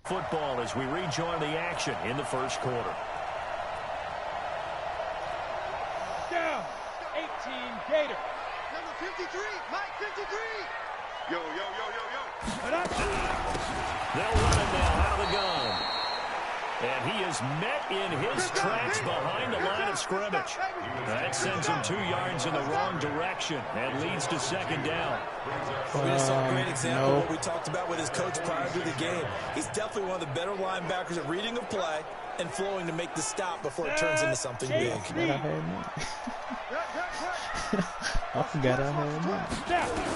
Football as we rejoin the action in the first quarter. Down, 18 Gator. Number 53, Mike 53. Yo, yo, yo, yo, yo. They'll run it now out of the gun. And he is met in his tracks behind the line of scrimmage. That sends him 2 yards in the wrong direction and leads to second down. We just saw a great example of what we talked about with his coach prior to the game. He's definitely one of the better linebackers at reading a play and flowing to make the stop before it turns into something big. I forgot I had money.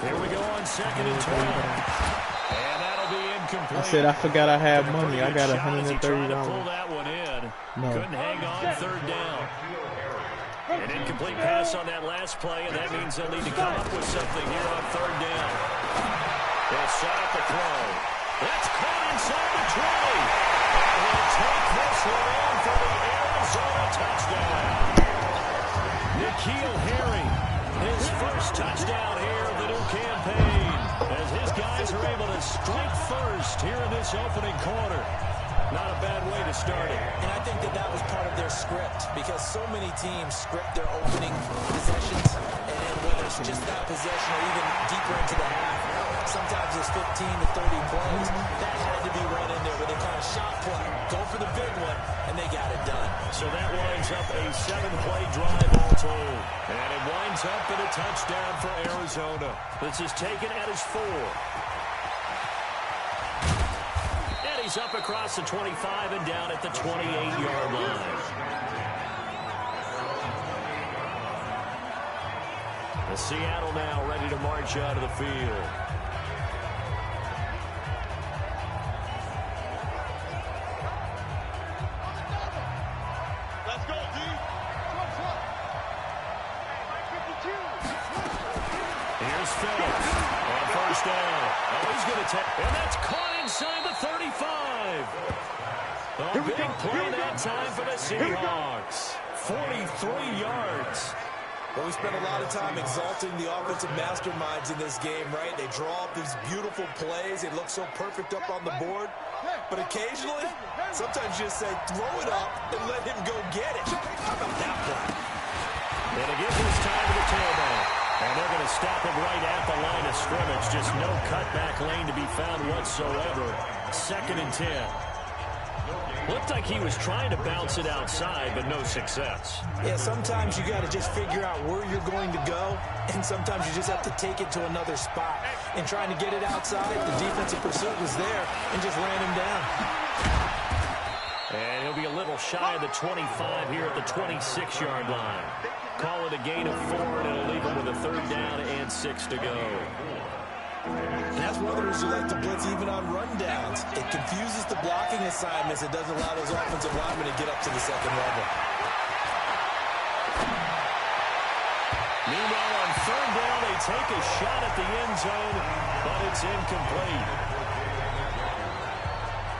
Here we go on 2nd and 12. And that'll be incomplete. I said I forgot I had money. I got $130. Pull that one in. No. Couldn't hang on 3rd down. An incomplete pass on that last play, and that means they'll need to come up with something here on 3rd down. They'll set up the throw. That's caught inside the 20. And he'll take this one in for the Arizona touchdown. N'Keal Harry, his first touchdown here of the new campaign, as his guys are able to strike first here in this opening quarter. Not a bad way to start it. And I think that was part of their script, because so many teams script their opening possessions, and whether it's just that possession or even deeper into the half, sometimes it's 15 to 30 plays. That had to be run in there with a kind of shot play. Go for the big one, and they got it done. So that winds up a 7-play drive all told. And it winds up in a touchdown for Arizona. This is taken at his 4. He's up across the 25 and down at the 28-yard line. The Seattle now ready to march out of the field. Let's go, D. Here's Phillips on 1st down. Oh, he's going to take, and that's caught inside the 35. A big play that time for the Seahawks. 43 yards. Well, we spent a lot of time exalting the offensive masterminds in this game, right? They draw up these beautiful plays. They look so perfect up on the board. But occasionally, sometimes you just say, throw it up and let him go get it. How about that play? And to give this time to the tailback. And they're going to stop him right at the line of scrimmage. Just no cutback lane to be found whatsoever. 2nd and 10. Looked like he was trying to bounce it outside, but no success. Yeah, sometimes you got to just figure out where you're going to go, and sometimes you just have to take it to another spot. And trying to get it outside, the defensive pursuit was there and just ran him down. And he'll be a little shy of the 25 here at the 26-yard line. Call it a gain of 4, and it'll leave him with a 3rd down and 6 to go. And that's one of the reasons you like to blitz even on rundowns. It confuses the blocking assignments. It doesn't allow those offensive linemen to get up to the second level. Meanwhile, on 3rd down, they take a shot at the end zone, but it's incomplete.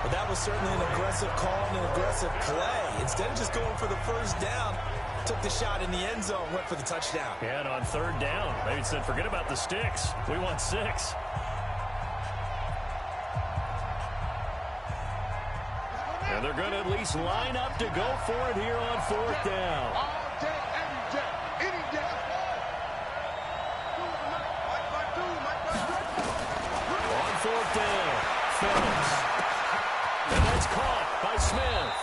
But that was certainly an aggressive call and an aggressive play. Instead of just going for the 1st down, took the shot in the end zone, went for the touchdown. Yeah, and on 3rd down, maybe said, forget about the sticks. We want 6. And they're going to at least line up to go for it here on 4th down. All day, every day, any day. On 4th down, Phillips. And that's caught by Smith.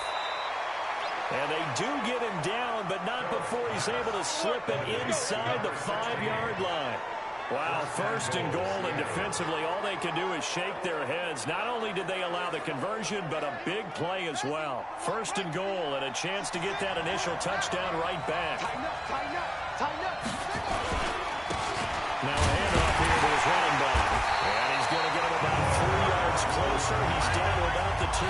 And they do get him down, but not before he's able to slip it inside the 5-yard line. Wow, 1st and goal, and defensively, all they can do is shake their heads. Not only did they allow the conversion, but a big play as well. 1st and goal, and a chance to get that initial touchdown right back. Now a handoff here to his running back. And he's going to get him about 3 yards closer. He's down to about the 2.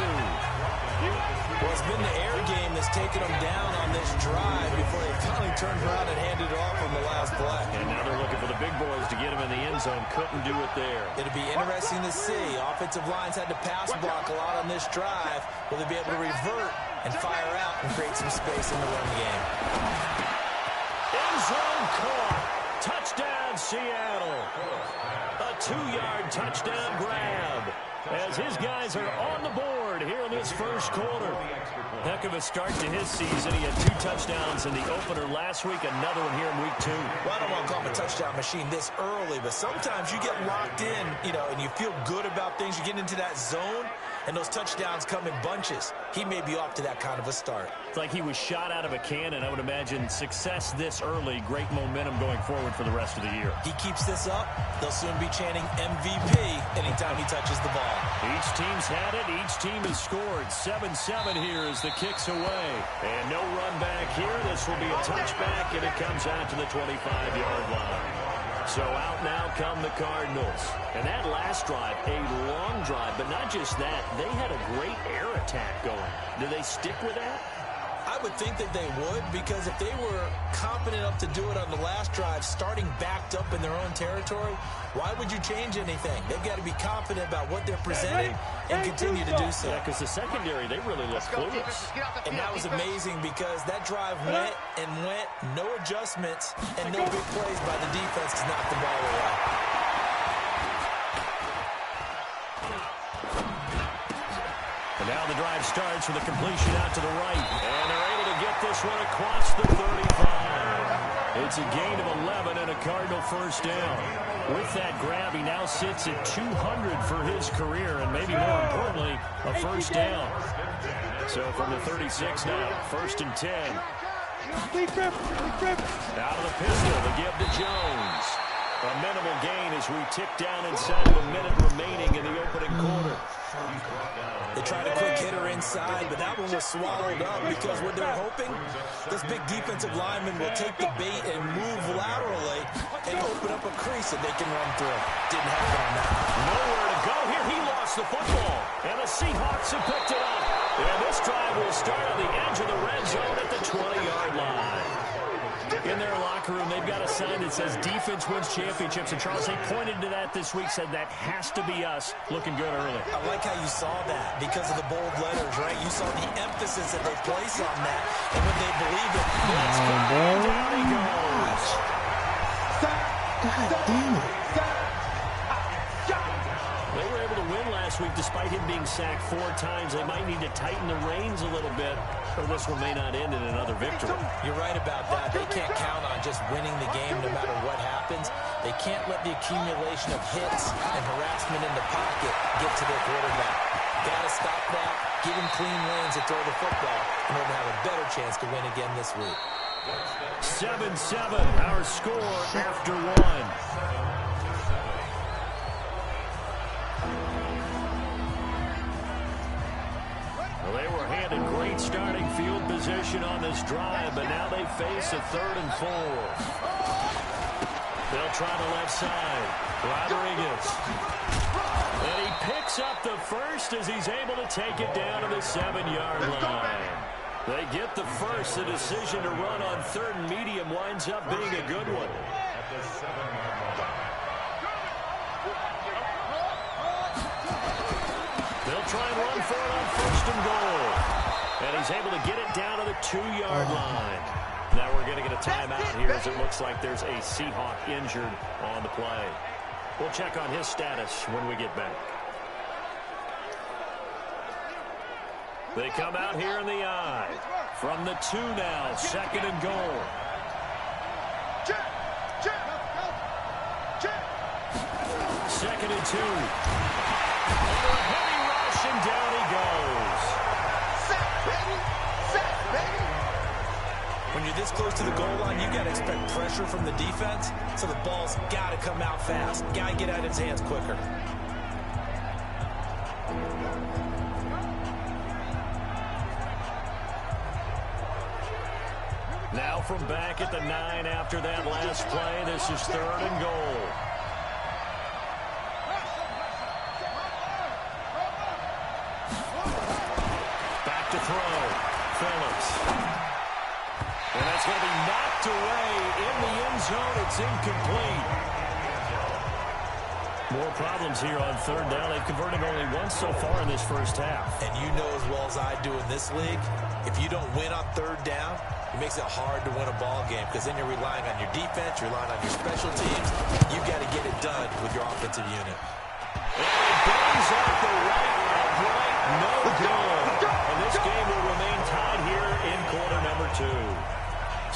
Well, it's been the air game that's taken them down on this drive before they finally turned around and handed it off on the last play. And now they're looking for the big boys to get him in the end zone. Couldn't do it there. It'll be interesting to see. Offensive lines had to pass block a lot on this drive. Will they be able to revert and fire out and create some space in the run game? End zone caught. Touchdown, Seattle. A 2-yard touchdown grab as his guys are on the board scored here in this first quarter. Heck of a start to his season. He had 2 touchdowns in the opener last week, another one here in week 2. Well, I don't want to call him a touchdown machine this early, but sometimes you get locked in, and you feel good about things. You get into that zone, and those touchdowns come in bunches. He may be off to that kind of a start. It's like he was shot out of a cannon. I would imagine success this early, great momentum going forward for the rest of the year. He keeps this up, they'll soon be chanting MVP anytime he touches the ball. Each team's had it. Each team has scored. 7-7 here as the kick's away. And no run back here. This will be a touchback, and it comes out to the 25-yard line. So out now come the Cardinals. And that last drive, a long drive, but not just that. They had a great air attack going. Do they stick with that? I would think that they would, because if they were confident enough to do it on the last drive, starting backed up in their own territory, why would you change anything? They've got to be confident about what they're presenting and continue to do so. Yeah, because the secondary, they really look clueless. And that was amazing, because that drive went and went, no adjustments, and no big plays by the defense to knock the ball away. And now the drive starts with a completion out to the right. And they're able to get this one across the 35. It's a gain of 11 and a Cardinal first down. With that grab, he now sits at 200 for his career, and maybe more importantly, a first down. So from the 36 now, 1st and 10. Out of the pistol, the give to Jones. A minimal gain as we tick down inside of a minute remaining in the opening quarter. They tried a quick hitter inside, but that one was swallowed up, because what they're hoping, this big defensive lineman will take the bait and move laterally and open up a crease that they can run through. Didn't happen on that. Nowhere to go here. He lost the football, and the Seahawks have picked it up. And this drive will start on the edge of the red zone at the 20-yard line. In their locker room, they've got a sign that says defense wins championships. And Charles, they pointed to that this week, said that has to be us. Looking good early. I like how you saw that because of the bold letters, right? You saw the emphasis that they place on that. And when they believe it, down he goes. God damn it. They were able to win last week despite him being sacked 4 times. They might need to tighten the reins a little bit, or this one may not end in another victory. You're right about that. They can't count on just winning the game no matter what happens. They can't let the accumulation of hits and harassment in the pocket get to their quarterback. Got to stop that, give him clean lanes to throw the football in order to have a better chance to win again this week. 7-7, our score after 1. Well, they were handed great starting field position on this drive, but now they face a 3rd and 4. They'll try the left side. Rodriguez. And he picks up the first as he's able to take it down to the 7-yard line. They get the first. The decision to run on 3rd and medium winds up being a good one. They'll try and run for it on 1st and goal. And he's able to get it down to the 2-yard line. Now we're going to get a timeout here as it looks like there's a Seahawk injured on the play. We'll check on his status when we get back. They come out here in the I. From the 2 now, 2nd and goal. 2nd and 2. Under a heavy rush, and down he goes. Sack, baby! Sack, baby! When you're this close to the goal line, you got to expect pressure from the defense, so the ball's got to come out fast. Got to get out of his hands quicker. Now from back at the 9 after that last play, this is 3rd and goal. Back to throw. Phillips. And that's going to be knocked away in the end zone. It's incomplete. More problems here on 3rd down. They've converted only once so far in this first half. And you know as well as I do in this league, if you don't win on 3rd down, it makes it hard to win a ball game because then you're relying on your defense, you're relying on your special teams. You've got to get it done with your offensive unit. And it goes off the right upright. No good.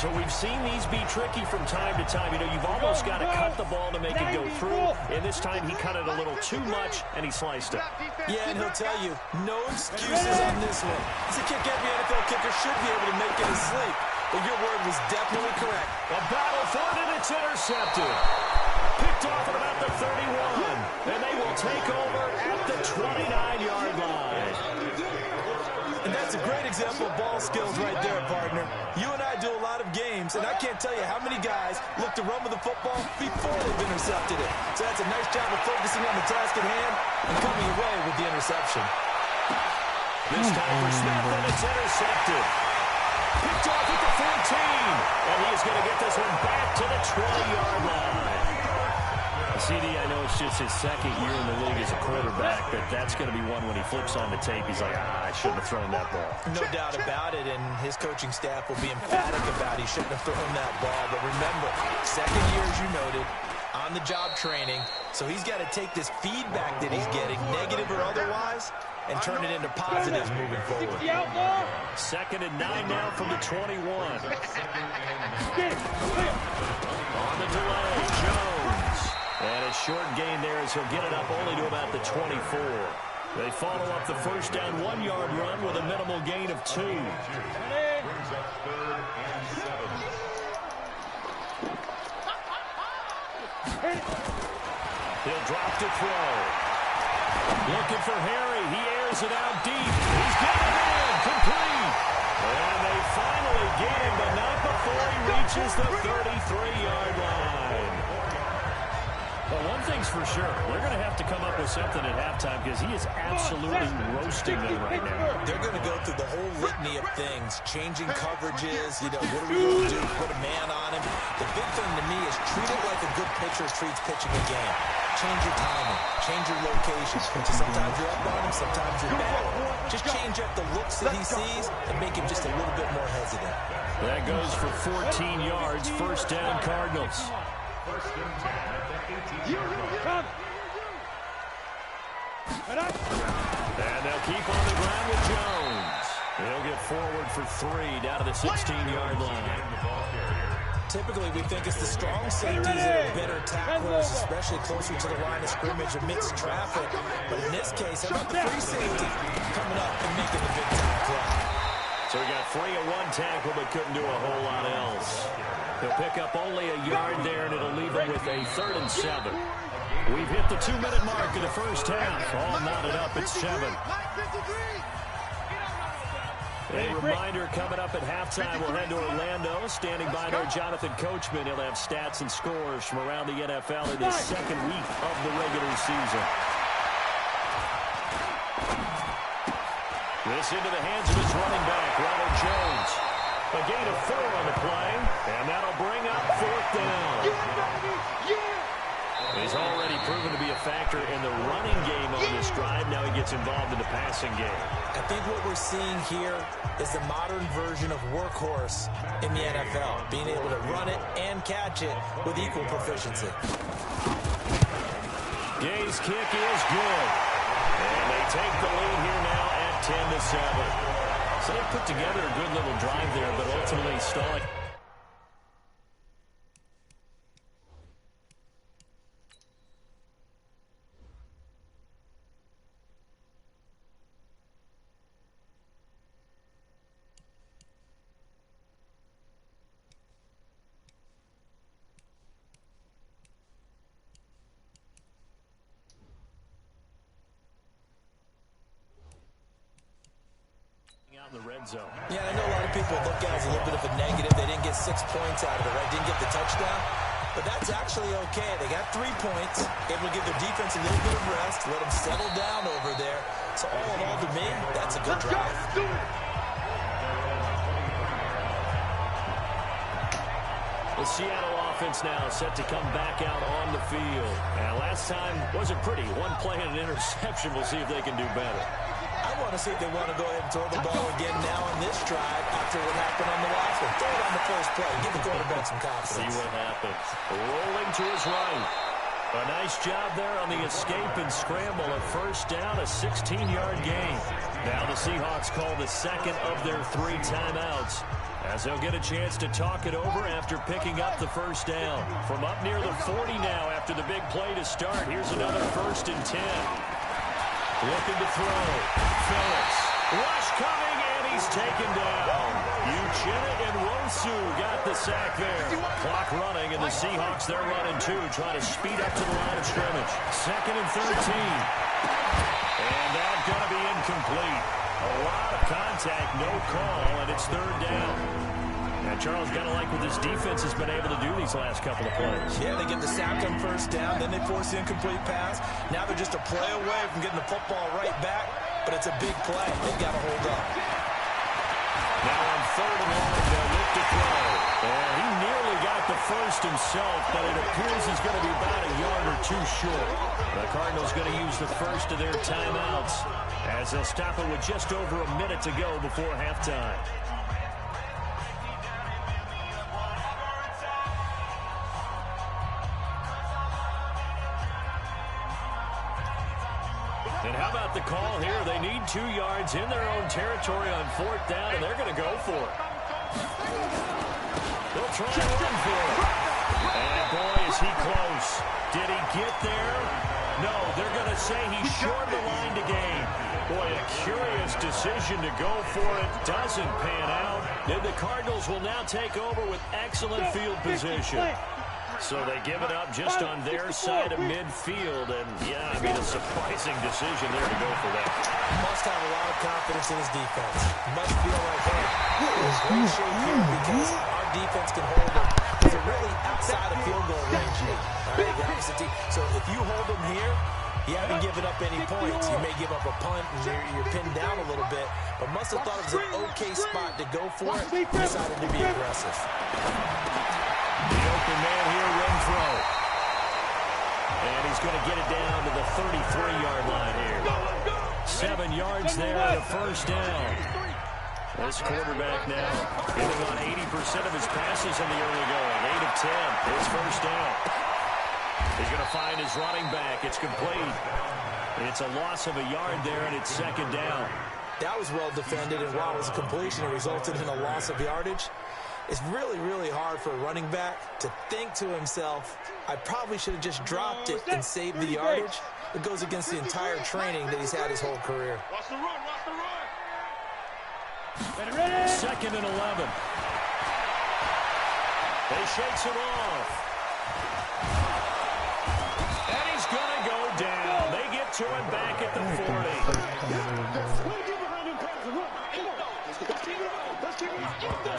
So we've seen these be tricky from time to time. You know, you've almost got to cut the ball to make it go through. And this time he cut it a little too much, and he sliced it. Yeah, and he'll tell you, no excuses on this one. It's a kick every NFL kicker should be able to make in his sleep. But your word was definitely correct. A battle for it, and it's intercepted. Picked off at about the 31. And they will take over at the 29-yard line. And that's a great example of ball skills right there, partner. You and I do a lot of games, and I can't tell you how many guys look to run with the football before they've intercepted it. So that's a nice job of focusing on the task at hand and coming away with the interception. This time for Smith, and it's intercepted. Picked off at the 14. And he is going to get this one back to the 20-yard line. CD, I know it's just his second year in the league as a quarterback, but that's going to be one when he flips on the tape. He's like, I shouldn't have thrown that ball. No doubt about it, and his coaching staff will be emphatic about he shouldn't have thrown that ball. But remember, second year, as you noted, on-the-job training, so he's got to take this feedback that he's getting, negative or otherwise, and turn it into positives moving forward. Second and 9 now from the 21. On the delay, Jones. And a short gain there as he'll get it up only to about the 24. They follow up the first down 1-yard run with a minimal gain of 2. He'll drop to throw. Looking for Harry. He airs it out deep. He's got it in. Complete. And they finally get him, but not before he reaches the 33-yard line. Well, one thing's for sure. They're going to have to come up with something at halftime because he is absolutely roasting them right now. They're going to go through the whole litany of things, changing coverages, you know, what are we going to do, put a man on him. The big thing to me is treat it like a good pitcher treats pitching a game. Change your timing, change your location. Sometimes you're up on him, sometimes you're down. Just change up the looks that he sees and make him just a little bit more hesitant. That goes for 14 yards, first down Cardinals. And they'll keep on the ground with Jones. He'll get forward for 3 down to the 16-yard line. Typically, we think it's the strong safeties that are better tacklers, especially closer to the line of scrimmage amidst traffic. But in this case, how about the free safety coming up and making the big-time play? So we got 3 and 1 tackle, but couldn't do a whole lot else. He'll pick up only a yard there, and it'll leave him with a 3rd and 7. We've hit the 2-minute mark of the first half. All knotted up at 7. A reminder coming up at halftime, we'll head to Orlando. Standing by there, Jonathan Coachman. He'll have stats and scores from around the NFL in this second week of the regular season. This into the hands of his running back, Ronald Jones. A gain of 4 on the play, and that'll bring up 4th down. He's already proven to be a factor in the running game on this drive. Now he gets involved in the passing game. I think what we're seeing here is the modern version of workhorse in the NFL, being able to run it and catch it with equal proficiency. Gay's kick is good. And they take the lead here now at 10-7. So they put together a good little drive there, but ultimately stalling. The red zone. Yeah, I know a lot of people look at it as a little bit of a negative. They didn't get 6 points out of it, right? Didn't get the touchdown. But that's actually okay. They got 3 points. Able to give their defense a little bit of rest, let them settle down over there. So all in all, to me, that's a good drive. The Seattle offense now set to come back out on the field. And last time wasn't pretty. 1 play and an interception. We'll see if they can do better. I want to see if they want to go ahead and throw the ball again now on this drive after what happened on the last one. Throw it on the first play. Give the quarterback some confidence. See what happens. Rolling to his right. A nice job there on the escape and scramble. A first down, a 16-yard gain. Now the Seahawks call the second of their 3 timeouts. As they'll get a chance to talk it over after picking up the first down. From up near the 40 now after the big play to start. Here's another 1st and 10. Looking to throw. Phillips. Rush coming, and he's taken down. Uchenna and Wosu got the sack there. Clock running, and the Seahawks, they're running too, trying to speed up to the line of scrimmage. 2nd and 13. And that's going to be incomplete. A lot of contact, no call, and it's 3rd down. And Charles, got to like what this defense has been able to do these last couple of plays. Yeah, they get the sack on 1st down, then they force the incomplete pass. Now they're just a play away from getting the football right back, but it's a big play. They've got to hold up. Now on 3rd and 1, they'll look to throw. And he nearly got the first himself, but it appears he's going to be about a yard or two short. The Cardinals going to use the first of their timeouts as they'll stop it with just over a minute to go before halftime. And how about the call here? They need 2 yards in their own territory on 4th down, and they're going to go for it. They'll try and run for it. And boy, is he close. Did he get there? No, they're going to say he's short the line to gain. Boy, a curious decision to go for it. Doesn't pan out. Then the Cardinals will now take over with excellent field position. So they give it up just on their side of midfield. And, yeah, I mean, a surprising decision there to go for that. Must have a lot of confidence in his defense. Must feel like, hey, we're in great shape here because our defense can hold them. Because they're really outside of field goal range here. All right, the opposite team. So if you hold them here, you haven't given up any points. You may give up a punt and you're pinned down a little bit. But must have thought it was an okay spot to go for it. Decided to be aggressive. The open man here, Renfro. And he's going to get it down to the 33-yard line here. 7 yards there on a 1st down. This quarterback now hitting on 80% of his passes in the early going. 8 of 10. It's 1st down. He's going to find his running back. It's complete. It's a loss of a yard there, and it's 2nd down. That was well defended, and while it was a completion, it resulted in a loss of yardage. It's really, really hard for a running back to think to himself, I probably should have just dropped it and saved the yardage. It goes against the entire training that he's had his whole career. Watch the run, watch the run. 2nd and 11. They shakes it off. And he's going to go down. They get to him back at the 40.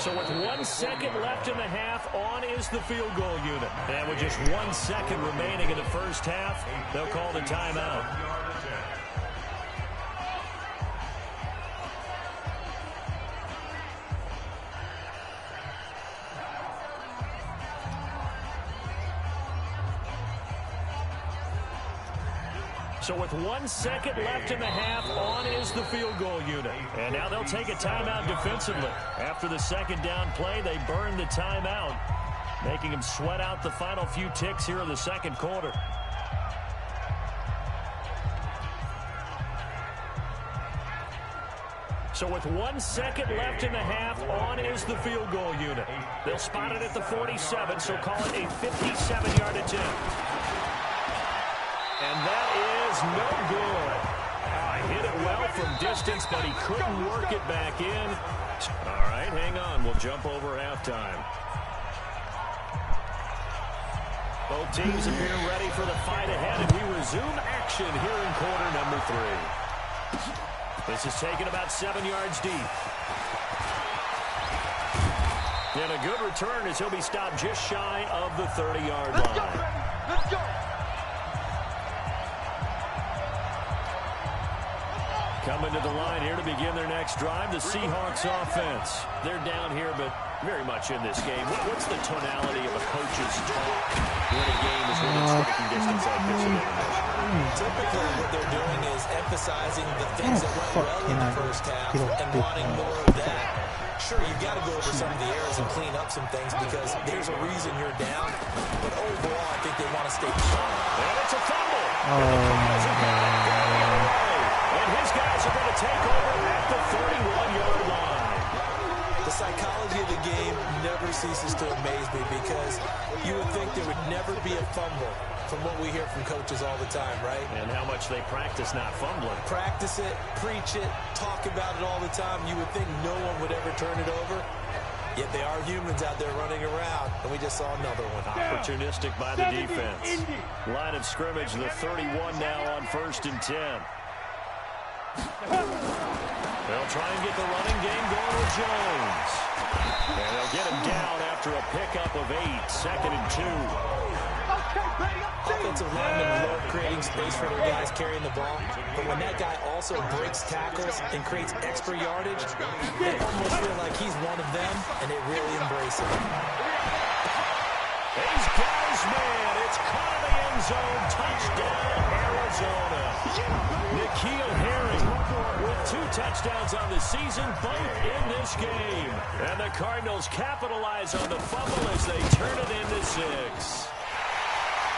So with 1 second left in the half, on is the field goal unit. And with just 1 second remaining in the first half, they'll call the timeout. So with 1 second left in the half, on is the field goal unit. And now they'll take a timeout defensively. After the 2nd down play, they burn the timeout, making them sweat out the final few ticks here in the 2nd quarter. So with 1 second left in the half, on is the field goal unit. They'll spot it at the 47, so call it a 57-yard attempt. And that is no good. Hit it well from distance, but he couldn't work it back in. All right, hang on. We'll jump over halftime. Both teams appear ready for the fight ahead, and we resume action here in quarter number 3. This is taken about 7 yards deep. And a good return as he'll be stopped just shy of the 30-yard line. Let's go. Coming to the line here to begin their next drive, the Seahawks offense. They're down here, but very much in this game. What's the tonality of a coach's talk when a game is within striking distance like this? Typically, what they're doing is emphasizing the things that went well in the first half and wanting more of that. Sure, you've got to go over some of the errors and clean up some things because there's a reason you're down. But overall, I think they want to stay strong. And it's a fumble. Oh, my God. And his guys are going to take over at the 31-yard line. The psychology of the ceases to amaze me because you would think there would never be a fumble from what we hear from coaches all the time, right? And how much they practice not fumbling. Practice it, preach it, talk about it all the time. You would think no one would ever turn it over. Yet they are humans out there running around, and we just saw another one. Opportunistic by the defense. Line of scrimmage, the 31 now on 1st and 10. They'll try and get the running game going with Jones. And they'll get him down after a pickup of 8, 2nd and 2. Offensive linemen love creating space for their guys carrying the ball, but when that guy also breaks tackles and creates extra yardage, they almost feel like he's one of them, and they really embrace it. He's got his man. It's caught in the end zone. Touchdown, Arizona. N'Keal Harry with 2 touchdowns on the season, both in this game. And the Cardinals capitalize on the fumble as they turn it into 6.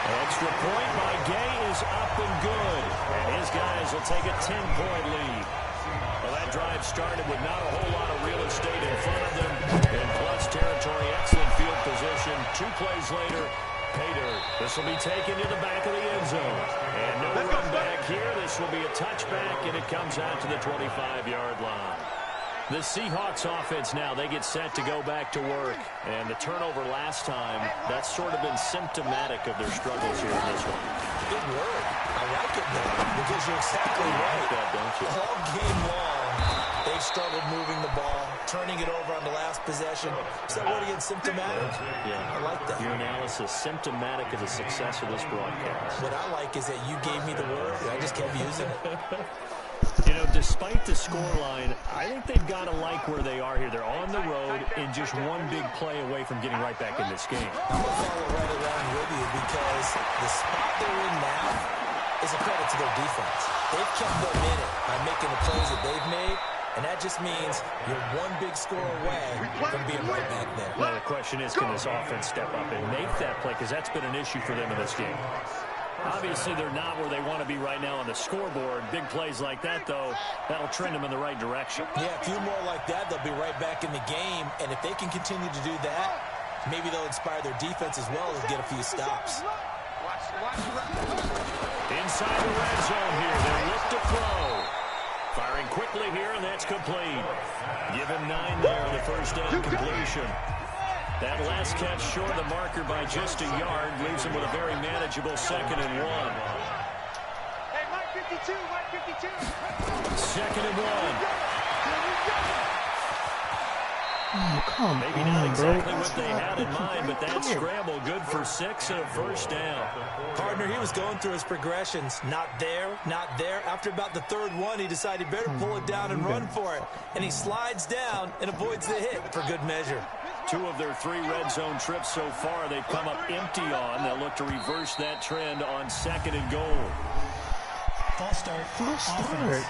Extra point by Gay is up and good. And his guys will take a 10-point lead. Well, that drive started with not a whole lot of real estate in front of them. In plus territory, excellent field position. 2 plays later, pay dirt. This will be taken to the back of the end zone. And no run back here. This will be a touchback, and it comes out to the 25-yard line. The Seahawks offense now, they get set to go back to work. And the turnover last time, that's sort of been symptomatic of their struggles here in this one. Good word. I like it, though, because you're exactly right. That, don't you? All game long, they've struggled moving the ball, turning it over on the last possession. So what are you, symptomatic? Yeah. I like that. Your analysis, symptomatic of the success of this broadcast. What I like is that you gave me the word, and I just kept using it. You know, despite the scoreline, I think they've got to like where they are here. They're on the road and just one big play away from getting right back in this game. I'm going to follow right along with you because the spot they're in now is a credit to their defense. They've kept them in it by making the plays that they've made, and that just means you're one big score away from being right back there. Well, the question is, can this offense step up and make that play? Because that's been an issue for them in this game. Obviously, they're not where they want to be right now on the scoreboard. Big plays like that, though, that'll trend them in the right direction. Yeah, a few more like that, they'll be right back in the game. And if they can continue to do that, maybe they'll inspire their defense as well and get a few stops. Inside the red zone here, they look to throw. Firing quickly here, and that's complete. Give him 9 there on the first down completion. That last catch short of the marker by just a yard leaves him with a very manageable 2nd and 1. Hey, Mike 52, Mike 52. 2nd and 1. Oh, come Maybe on, not exactly bro. what they had in mind, but that scramble good for 6 and a first down. Partner, he was going through his progressions. Not there, not there. After about the 3rd one, he decided he better pull it down and run for it. And he slides down and avoids the hit for good measure. 2 of their 3 red zone trips so far they've come up empty on. They'll look to reverse that trend on 2nd and goal. False start. False start.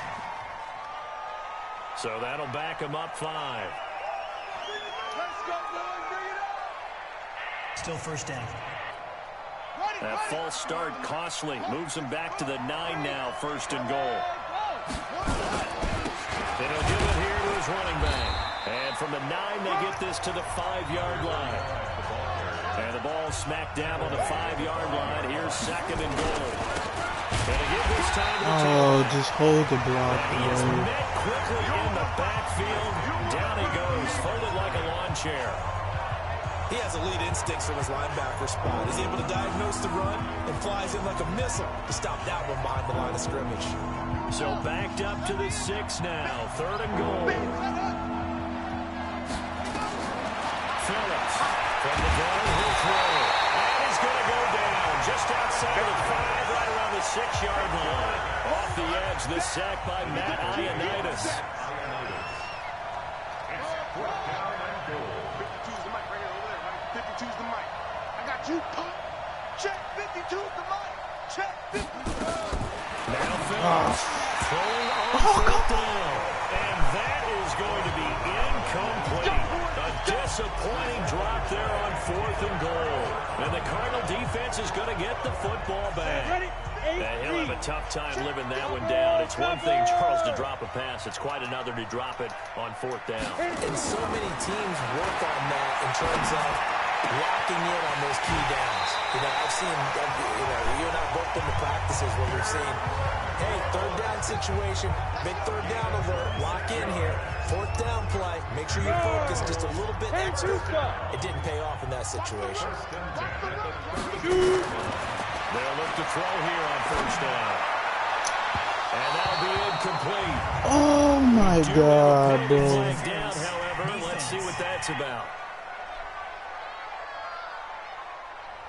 So that'll back them up 5. Still first down. That false start costly. Moves them back to the 9 now, 1st and goal. Then he'll give it here to his running back. And from the 9, they get this to the 5-yard line. And the ball smacked down on the 5-yard line. Here's 2nd and goal. And again this time to the Oh, just hold the block, and he is bro. met quickly in the backfield. Down he goes, folded like a lawn chair. He has elite instincts from his linebacker spot. He's able to diagnose the run and flies in like a missile to stop that one behind the line of scrimmage. So backed up to the 6 now. 3rd and goal. Phillips from the gun, he'll throw. And he's going to go down just outside the 5, right around the 6-yard line. Off the edge, the sack by Matt Ioannidis. 52's the mic right here over there, right? 52's the mic. I got you. Check 52's the mic. Check 52. Now Phillips throwing on 4th down. And that is going to be incomplete. A disappointing drop there on 4th and goal. And the Cardinal defense is going to get the football back. Ready? And he'll have a tough time living that one down. It's one thing, Charles, to drop a pass. It's quite another to drop it on 4th down. And so many teams work on that in terms of locking in on those key downs. You know, I've seen, you and I both been to practices where we've seen, hey, 3rd down situation, big 3rd down alert, lock in here, 4th down play, make sure you focus just a little bit extra. It didn't pay off in that situation. They'll look to throw here on 1st down. And that'll be incomplete. Oh my God, bro. Flag down, however. Let's see what that's about.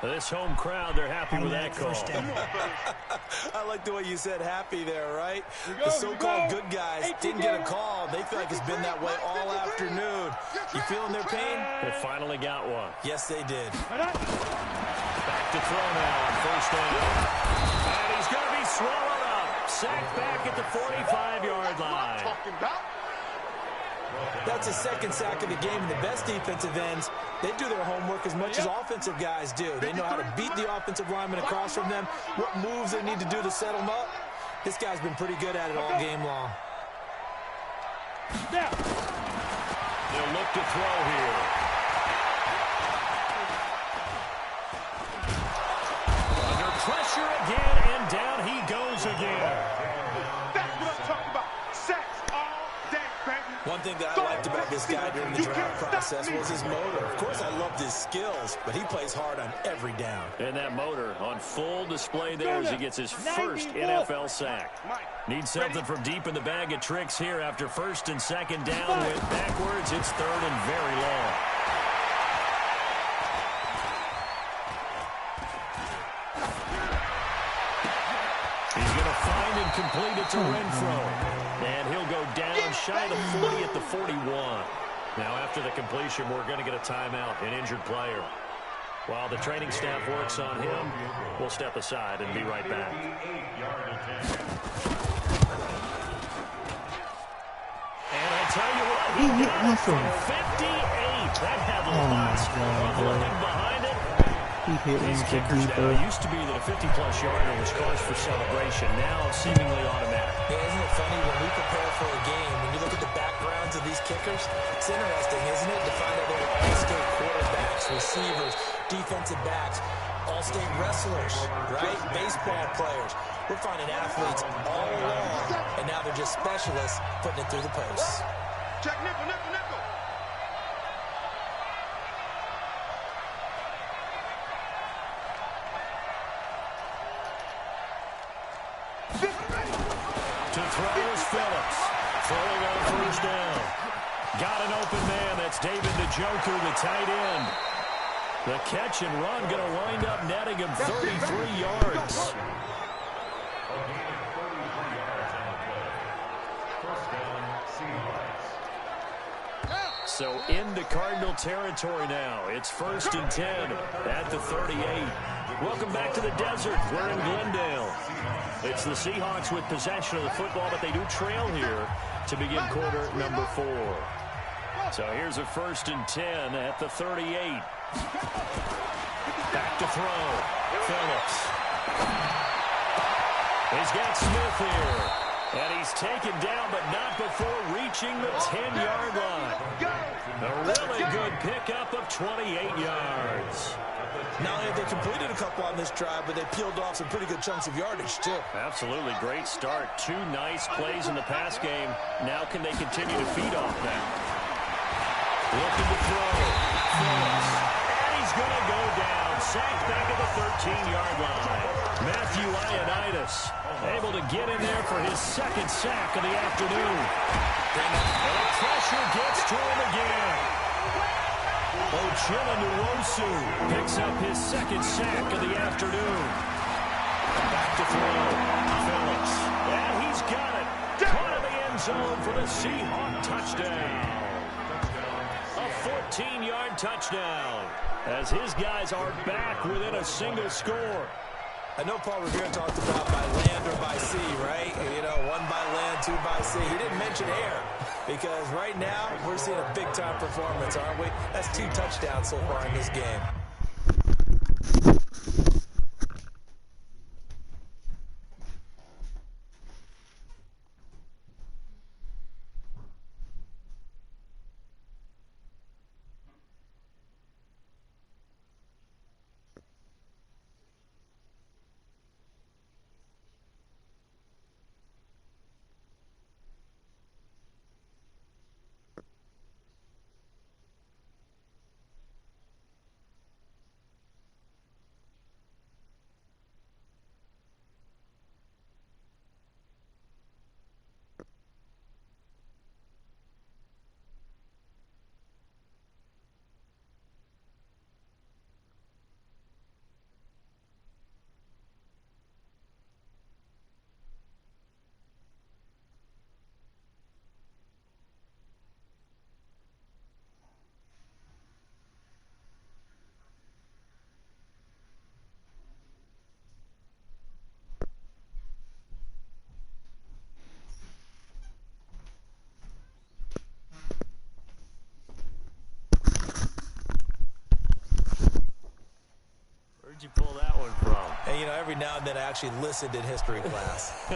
This home crowd, they're happy with that call. I like the way you said happy there, right? The so-called good guys didn't get a call. They feel like it's been that way all afternoon. You feeling their pain? They finally got one. Yes, they did. Back to throw now on 1st down. And he's going to be swallowed up. Sacked back at the 45-yard line. That's a 2nd sack of the game, and the best defensive ends, they do their homework as much as offensive guys do. They know how to beat the offensive lineman across from them, what moves they need to do to set them up. This guy's been pretty good at it all game long. They'll look to throw here. Under pressure again, and down he goes again. That's what I'm talking about. Sacks all day, baby. One thing that I liked about this guy during the draft process was his motor. Of course, I loved his skills, but he plays hard on every down. And that motor on full display there as he gets his first NFL sack. Needs something from deep in the bag of tricks here after 1st and 2nd down. Went backwards. It's 3rd and very long. He's going to find and complete it to Renfro. And he'll go down shy of the 40 at the 41. Now, after the completion, we're going to get a timeout, an injured player. While the training staff works on him, we'll step aside and be right back. And I tell you what, he got it from 58. That had lots of looking behind it. He hit These him kickers deeper. now, it used to be that a 50-plus yarder was cause for celebration. Now seemingly automatic. Yeah, isn't it funny when we prepare for a game, when you look at the backgrounds of these kickers, it's interesting, isn't it, to find out they're all-state quarterbacks, receivers, defensive backs, all-state wrestlers, right? Baseball players. We're finding athletes all along, and now they're just specialists putting it through the posts. Check nickel, nickel, nickel. To throw is Phillips. Throwing on 1st down. Got an open man. That's David Njoku, the tight end. The catch and run going to wind up netting him 33 yards. So into Cardinal territory now. It's 1st and 10 at the 38. Welcome back to the desert. We're in Glendale. It's the Seahawks with possession of the football, but they do trail here to begin quarter number 4. So here's a 1st and 10 at the 38. Back to throw. Phillips. He's got Smith here. And he's taken down, but not before reaching the 10-yard line. A really good pickup of 28 yards. Not only have they completed a couple on this drive, but they peeled off some pretty good chunks of yardage, too. Absolutely great start. 2 nice plays in the pass game. Now can they continue to feed off that? Looking to throw. Phillips. And he's going to go down. Sacked back at the 13-yard line. Matthew Ioannidis able to get in there for his 2nd sack of the afternoon. And the pressure gets to him again. Ochilla Nwosu picks up his 2nd sack of the afternoon. Back to throw. Phillips. And he's got it. Caught in the end zone for the Seahawk touchdown. A 14-yard touchdown as his guys are back within a single score. I know Paul Revere talked about by land or by sea, right? You know, 1 by land, 2 by sea. He didn't mention air because right now we're seeing a big-time performance, aren't we? That's 2 touchdowns so far in this game. Where'd you pull that one from? And, you know, every now and then I actually listened in history class.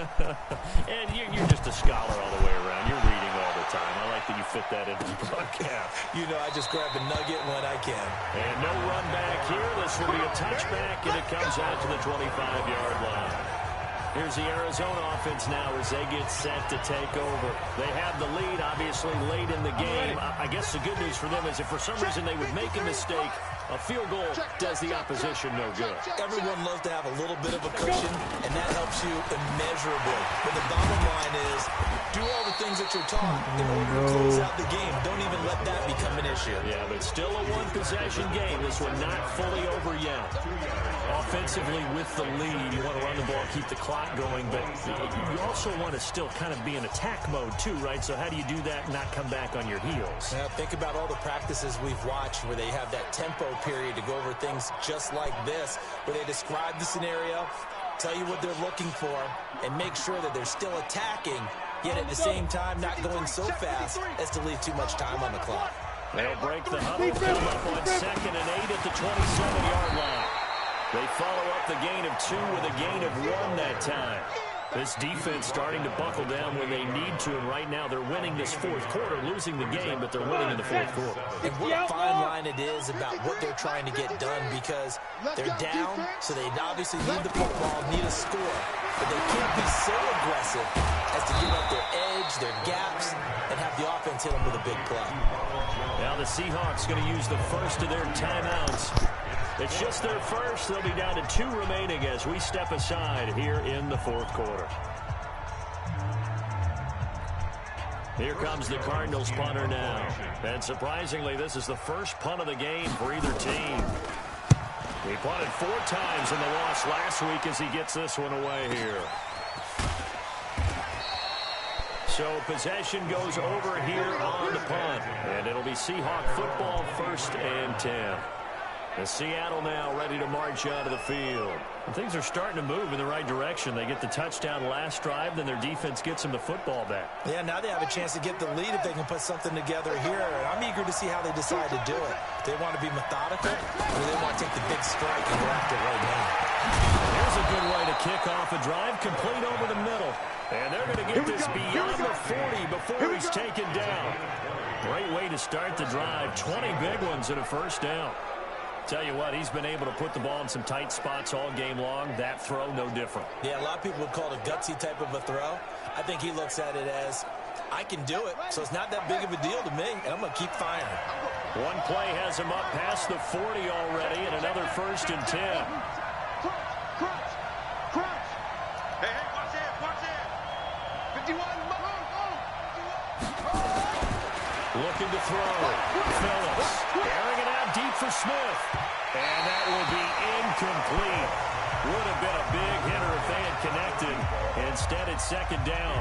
And you're just a scholar all the way around. You're reading all the time. I like that you fit that into the broadcast. You know, I just grab a nugget when I can. And no run back here. This will be a touchback, and it comes out to the 25-yard line. Here's the Arizona offense now as they get set to take over. They have the lead, obviously, late in the game. I guess the good news for them is if for some reason they would make a mistake, a field goal does the opposition no good. Everyone loves to have a little bit of a cushion, and that helps you immeasurably. But the bottom line is, do all the things that you're taught in order to close out the game. Don't even let that become an issue. Yeah, but still a one-possession game. This one not fully over yet. Offensively with the lead, you want to run the ball, keep the clock going, but you also want to still kind of be in attack mode too, right? So how do you do that and not come back on your heels? Think about all the practices we've watched where they have that tempo period to go over things just like this, where they describe the scenario, tell you what they're looking for, and make sure that they're still attacking, yet at the same time not going so fast as to leave too much time on the clock. They'll break the huddle, come up on 2nd and 8 at the 27-yard line. They follow up the gain of 2 with a gain of 1 that time. This defense starting to buckle down when they need to, and right now they're winning this fourth quarter, losing the game, but they're winning in the fourth quarter. And what a fine line it is about what they're trying to get done, because they're down, so they obviously need the football, need a score, but they can't be so aggressive as to give up their edge, their gaps, and have the offense hit them with a big play. Now the Seahawks going to use the first of their timeouts. It's just their first. They'll be down to 2 remaining as we step aside here in the fourth quarter. Here comes the Cardinals punter now. And surprisingly, this is the first punt of the game for either team. He punted 4 times in the loss last week as he gets this one away here. So possession goes over here on the punt. And it'll be Seahawk football, 1st and 10. And Seattle now ready to march out of the field. And things are starting to move in the right direction. They get the touchdown last drive, then their defense gets them the football back. Yeah, now they have a chance to get the lead if they can put something together here. I'm eager to see how they decide to do it. Do they want to be methodical, or do they want to take the big strike and go after it right now? Here's a good way to kick off a drive, complete over the middle. And they're going to get this beyond the 40 before he's taken down. Great way to start the drive. 20 big ones and a first down. Tell you what, he's been able to put the ball in some tight spots all game long. That throw, no different. Yeah, a lot of people would call it a gutsy type of a throw. I think he looks at it as, I can do it, so it's not that big of a deal to me, and I'm going to keep firing. One play has him up past the 40 already, and another 1st and 10. Crunch. Hey, watch it. 51, Looking to throw. Phillips airing it out deep for Smith. And that will be incomplete. Would have been a big hitter if they had connected. Instead, it's 2nd down.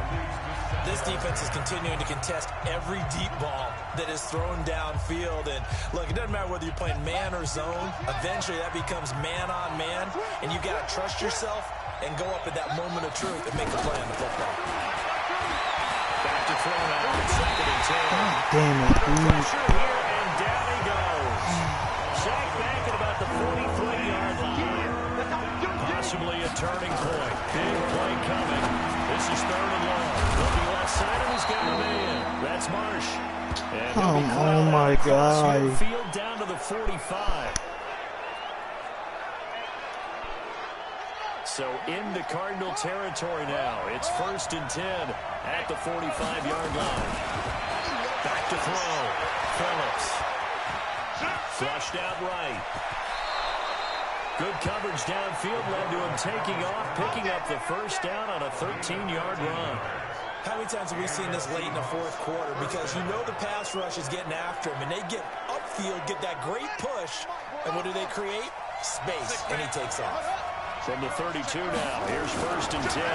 This defense is continuing to contest every deep ball that is thrown downfield. And look, it doesn't matter whether you're playing man or zone. Eventually, that becomes man on man. And you've got to trust yourself and go up at that moment of truth and make the play on the football. Back to throw now. 2nd and 10. Damn it, dude. Pressure here, and down he goes. Sacked back at about the 43-yard line. Possibly a turning point. Big play coming. This is 3rd and long. Looking left side, and he's got a man. That's Marsh. Oh my God. Field down to the 45. So into Cardinal territory now. It's 1st and 10 at the 45-yard line. Back to throw. Phillips. Flushed out right. Good coverage downfield led to him taking off, picking up the 1st down on a 13-yard run. How many times have we seen this late in the fourth quarter? Because you know the pass rush is getting after him, and they get upfield, get that great push, and what do they create? Space, and he takes off. From the 32 now, here's 1st and 10.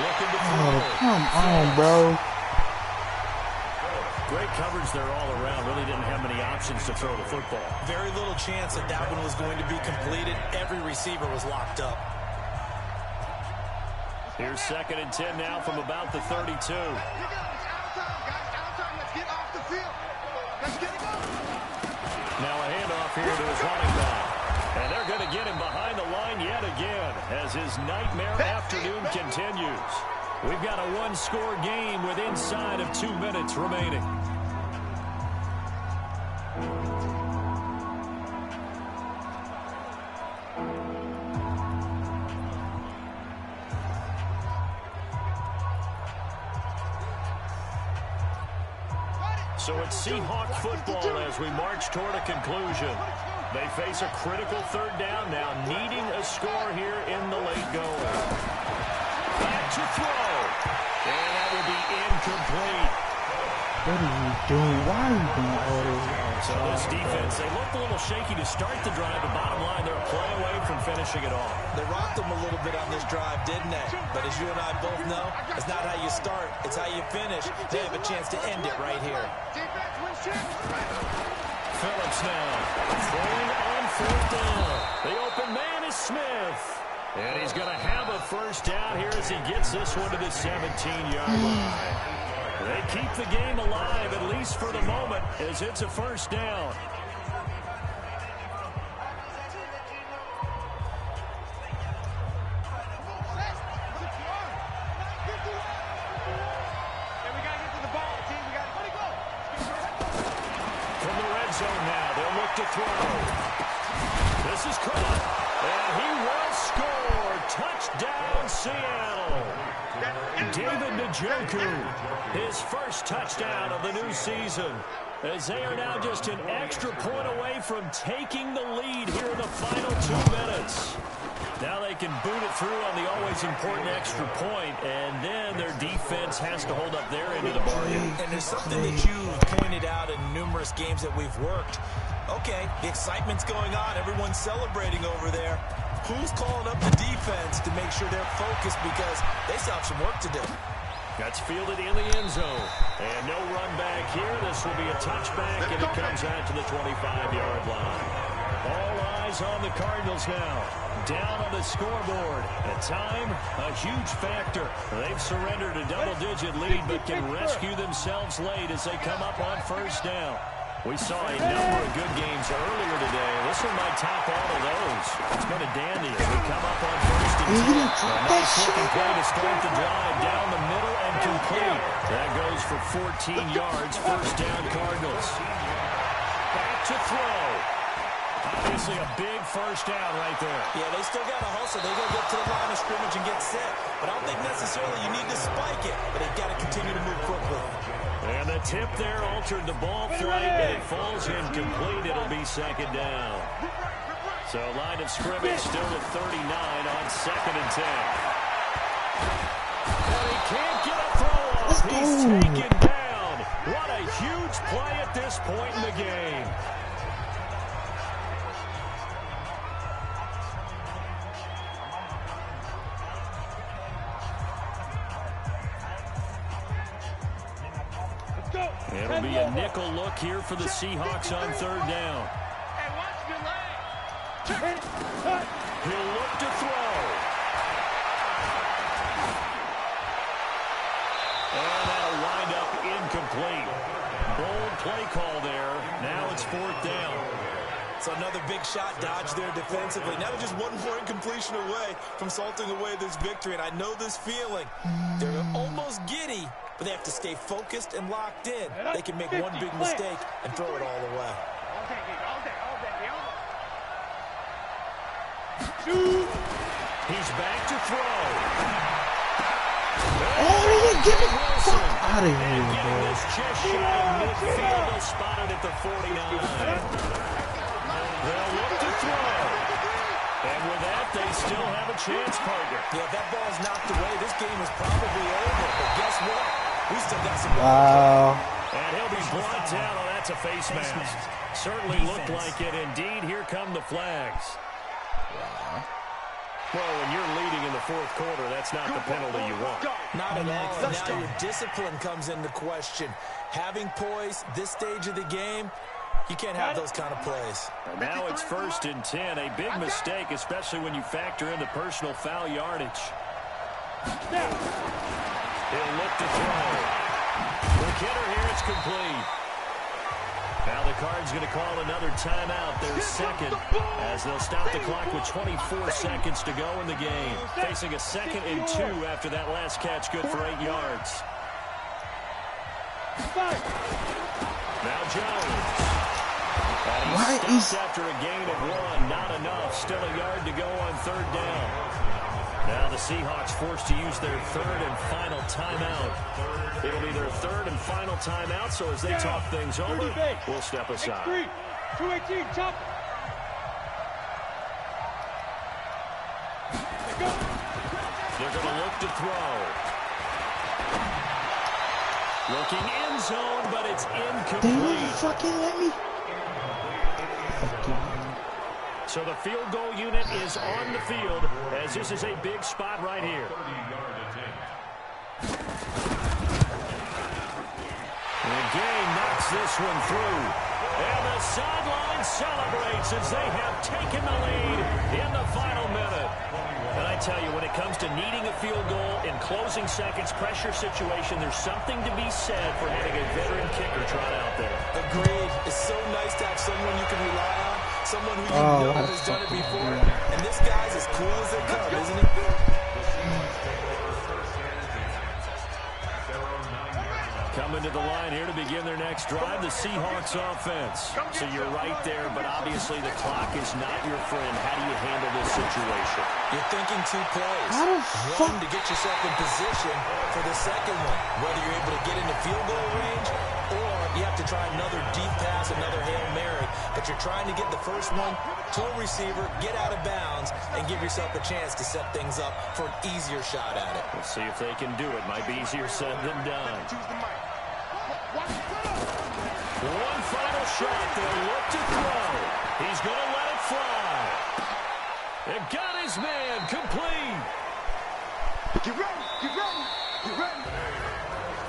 Looking to throw. Oh, come on, bro. Great coverage there all around. Really didn't have many options to throw the football. Very little chance that that one was going to be completed. Every receiver was locked up. Here's 2nd and 10 now from about the 32. You got it. It's outside, guys. Outside. Let's get off the field. Let's get it going. Now a handoff here to his running back. And they're going to get him behind the line yet again as his nightmare afternoon continues. We've got a one-score game with inside of 2 minutes remaining. So it's Seahawk football as we march toward a conclusion. They face a critical third down now, needing a score here in the late going. Back to throw. And that will be incomplete. What are you doing? Why are you doing all this? So this defense, they looked a little shaky to start the drive, but bottom line, they're a play away from finishing it off. They rocked them a little bit on this drive, didn't they? But as you and I both know, it's not how you start, it's how you finish. They have a chance to end it right here. Phillips now throwing on fourth down. The open man is Smith. And he's going to have a first down here as he gets this one to the 17-yard line. They keep the game alive, at least for the moment, as it's a first down. From the red zone now, they'll look to throw. This is caught, and he will score. Touchdown, Seattle. David Njoku, his first touchdown of the new season, as they are now just an extra point away from taking the lead here in the final 2 minutes. Now they can boot it through on the always important extra point, and then their defense has to hold up their end of the bargain. And there's something that you've pointed out in numerous games that we've worked. Okay, the excitement's going on. Everyone's celebrating over there. Who's calling up the defense to make sure they're focused, because they still have some work to do? That's fielded in the end zone. And no run back here. This will be a touchback, and it comes out to the 25-yard line. All eyes on the Cardinals now. Down on the scoreboard. At time, a huge factor. They've surrendered a double-digit lead, but can rescue themselves late as they come up on first down. We saw a number of good games earlier today. This one might top all of those. It's been a dandy as we come up on first and 10. A nice looking play to start the drive down the middle and complete. That goes for 14 yards. First down, Cardinals. Back to throw. Obviously a big first down right there. Yeah, they still got to hustle. They got to get to the line of scrimmage and get set. But I don't think necessarily you need to spike it. But they've got to continue to move quickly. And the tip there altered the ball flight, and it falls incomplete. It'll be second down. So line of scrimmage still at 39 on second and 10. And he can't get a throw off. He's taken down. What a huge play at this point in the game. It'll be a nickel look here for the Seahawks on third down. He'll look to throw. And that'll wind up incomplete. Bold play call there. Now it's fourth down. So another big shot dodged there defensively. Now they're just one more incompletion away from salting away this victory. And I know this feeling. They're almost giddy, but they have to stay focused and locked in. They can make one big mistake and throw it all away. He's back to throw. Oh, get the fuck out of here, bro. This just shy of midfield. They'll spot it at the 49. They'll look to throw. And with that, they still have a chance, partner. Yeah, if that ball's knocked away, this game is probably over. But guess what? We still got some Wow. And he'll be brought down. Oh, that's a face mask. Certainly looked like it. Indeed, here come the flags. Well, when you're leading in the fourth quarter, that's not the penalty you want. Not at all. And now your discipline comes into question. Having poise this stage of the game, you can't have those kind of plays. And now it's first and 10. A big mistake, especially when you factor in the personal foul yardage. He'll look to throw. The hitter here is complete. Now the Cards going to call another timeout, their second, as they'll stop the clock with 24 seconds to go in the game. Facing a 2nd and 2 after that last catch, good for 8 yards. Now Jones. Why is after a gain of 1, not enough. Still a yard to go on 3rd down. Now the Seahawks forced to use their 3rd and final timeout. It'll be their 3rd and final timeout, so as they talk things over, we'll step aside. 218, chop. They're going to look to throw. Looking end zone, but it's they incomplete. didn't fucking let me? So the field goal unit is on the field, as this is a big spot right here. And Gang knocks this one through. And the sideline celebrates as they have taken the lead in the final minute. And I tell you, when it comes to needing a field goal in closing seconds, pressure situation, there's something to be said for having a veteran kicker trot out there. Agreed. It's so nice to have someone you can rely on, someone who you know has done it before. And this guy's as cool as they come, isn't he? Coming to the line here to begin their next drive, the Seahawks offense. So you're right there, but obviously the clock is not your friend. How do you handle this situation? You're thinking 2 plays. How the fuck? One, to get yourself in position for the second one, whether you're able to get into field goal range or you have to try another deep pass, another Hail Mary, but you're trying to get the first one to a receiver, get out of bounds, and give yourself a chance to set things up for an easier shot at it. Let's see if they can do it. Might be easier said than done. One final shot. They'll look to throw. He's going to let it fly. It got his man complete. Get ready, get ready, get ready.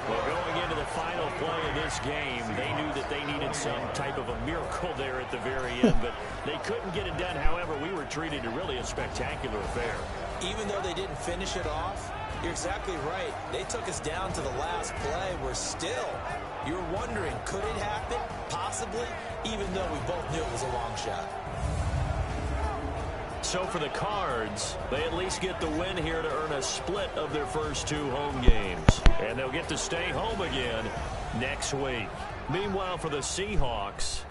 Well, going into the final play of this game, they knew that they needed some type of a miracle there at the very end, but they couldn't get it done. However, we were treated to really a spectacular affair. Even though they didn't finish it off, you're exactly right. They took us down to the last play. We're still, you're wondering, could it happen? Possibly, even though we both knew it was a long shot. So for the Cards, they at least get the win here to earn a split of their first 2 home games. And they'll get to stay home again next week. Meanwhile, for the Seahawks,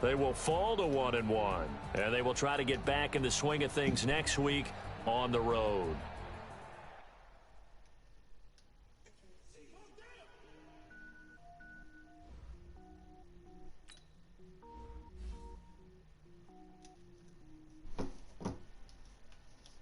they will fall to 1-1. And they will try to get back in the swing of things next week on the road.